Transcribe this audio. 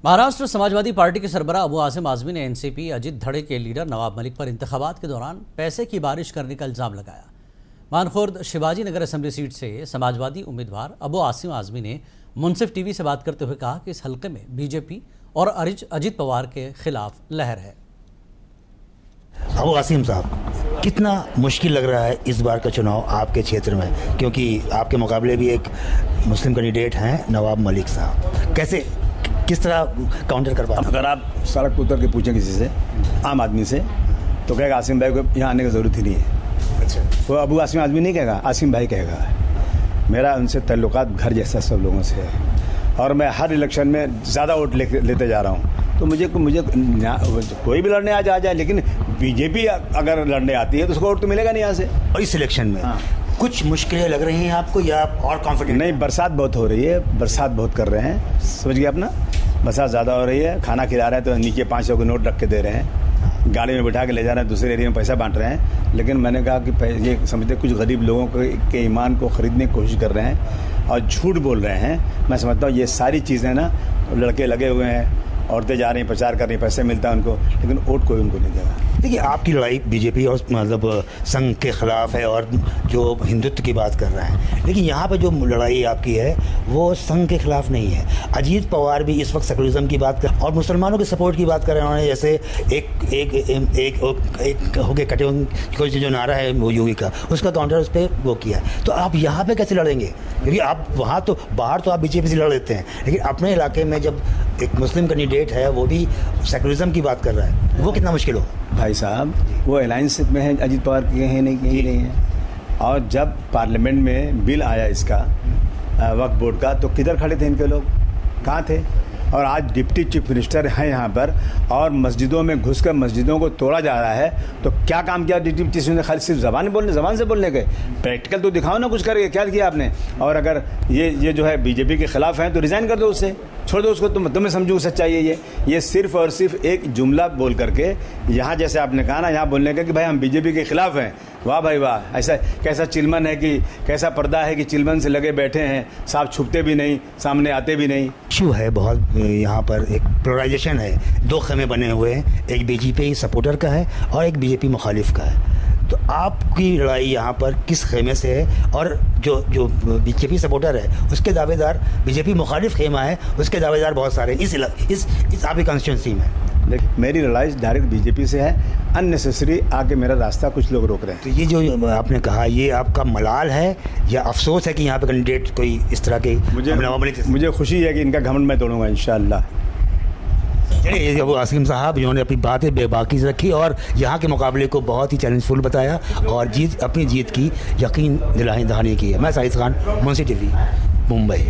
Maharashtra Samajwadi party के सरबराह अबू आसिम आजमी ने NCP Ajit धड़े के लीडर नवाब मलिक पर इंतखाबात के दौरान पैसे की बारिश करने का इल्जाम लगाया। मानखुर्द शिवाजी नगर असेंबली सीट से समाजवादी उम्मीदवार अबू आसिम आजमी ने मुंसिफ टीवी से बात करते हुए कहा कि इस हल्के में बीजेपी और अजित पवार के खिलाफ लहर है। अबू आसिम साहब, कितना मुश्किल लग रहा है इस बार का चुनाव आपके क्षेत्र में, क्योंकि आपके मुकाबले भी एक मुस्लिम कैंडिडेट हैं नवाब मलिक साहब, किस तरह काउंटर कर पाए? अगर आप सड़क पर उतर के पूछें किसी से, आम आदमी से, तो कहेगा आसिम भाई को यहाँ आने की ज़रूरत ही नहीं है। अच्छा, वो अबू आसिम आदमी नहीं कहेगा, आसिम भाई कहेगा। मेरा उनसे ताल्लुकात घर जैसा सब लोगों से है और मैं हर इलेक्शन में ज़्यादा वोट लेते जा रहा हूँ। तो मुझे कोई भी लड़ने आ जाए, लेकिन बीजेपी अगर लड़ने आती है तो उसको वोट तो मिलेगा नहीं यहाँ से। और इस इलेक्शन में कुछ मुश्किलें लग रही हैं आपको या और कॉन्फिडेंट? नहीं, बरसात बहुत हो रही है, बरसात बहुत कर रहे हैं, समझ गए अपना। बरसात ज़्यादा हो रही है, खाना खिला रहे हैं तो नीचे 500 के नोट रख के दे रहे हैं, गाड़ी में बिठा के ले जा रहे हैं, दूसरे एरिया में पैसा बांट रहे हैं। लेकिन मैंने कहा कि ये समझते कुछ गरीब लोगों के ईमान को ख़रीदने की कोशिश कर रहे हैं और झूठ बोल रहे हैं। मैं समझता हूँ ये सारी चीज़ें ना, लड़के लगे हुए हैं, औरतें जा रही हैं, प्रचार कर रही हैं, पैसे मिलता है उनको, लेकिन वोट कोई उनको नहीं देगा। देखिए, आपकी लड़ाई बीजेपी और मतलब संघ के खिलाफ है और जो हिंदुत्व की बात कर रहे हैं, लेकिन यहाँ पे जो लड़ाई आपकी है वो संघ के खिलाफ नहीं है। अजीत पवार भी इस वक्त सेकुलरिज्म की बात कर और मुसलमानों के सपोर्ट की बात कर रहे हैं। जैसे एक होके कटे कोई जो नारा है वो योगी का, उसका काउंटर उस पर वो किया है। तो आप यहाँ पे कैसे लड़ेंगे? क्योंकि आप वहाँ तो बाहर तो आप बीजेपी से लड़ लेते हैं, लेकिन अपने इलाके में जब एक मुस्लिम कैंडिडेट है वो भी सेकुलरिज्म की बात कर रहा है, वो कितना मुश्किल हो? भाई साहब, वो अलायंस में है अजीत पवार की, है नहीं है। और जब पार्लियामेंट में बिल आया इसका वक्फ बोर्ड का, तो किधर खड़े थे इनके लोग, कहाँ थे? और आज डिप्टी चीफ मिनिस्टर हैं यहाँ पर और मस्जिदों में घुसकर मस्जिदों को तोड़ा जा रहा है। तो क्या काम किया डिप्टी चीफ मिनिस्टर? खाली सिर्फ जबान से बोलने गए, प्रैक्टिकल तो दिखाओ ना कुछ करके, क्या किया आपने? और अगर ये जो है बीजेपी के खिलाफ हैं तो रिजाइन कर दो, उससे छोड़ दो उसको। तुम्हें समझू सच्चाई है ये सिर्फ और सिर्फ एक जुमला बोल करके, यहाँ जैसे आपने कहा ना, यहाँ बोलने का कि भाई हम बीजेपी के खिलाफ हैं। वाह भाई वाह, ऐसा कैसा चिलमन है, कि कैसा पर्दा है कि चिलमन से लगे बैठे हैं, साफ छुपते भी नहीं, सामने आते भी नहीं। इशू है बहुत, यहाँ पर एक पोलराइजेशन है, दो खेमे बने हुए हैं, एक बीजेपी सपोर्टर का है और एक बीजेपी मुखालिफ का है। तो आपकी लड़ाई यहाँ पर किस खेमे से है? और जो बीजेपी सपोर्टर है उसके दावेदार, बीजेपी मुखालिफ खेमा है उसके दावेदार बहुत सारे इस आपकी कॉन्स्टिट्यूंसी में। देखिए, मेरी लड़ाई डायरेक्ट बीजेपी से है, अननेसेसरी आके मेरा रास्ता कुछ लोग रोक रहे हैं। तो ये जो आपने कहा, ये आपका मलाल है या अफसोस है कि यहाँ पे कैंडिडेट कोई इस तरह के? मुझे खुशी है कि इनका घमंड मैं तोड़ूंगा इंशाअल्लाह। चलिए, अबू आसिम साहब जिन्होंने अपनी बातें बेबाकी से रखी और यहाँ के मुकाबले को बहुत ही चैलेंजफुल बताया और अपनी जीत की यकीन दिलाने की है। मैं साहिद खान, मुंसिफ टीवी, मुंबई।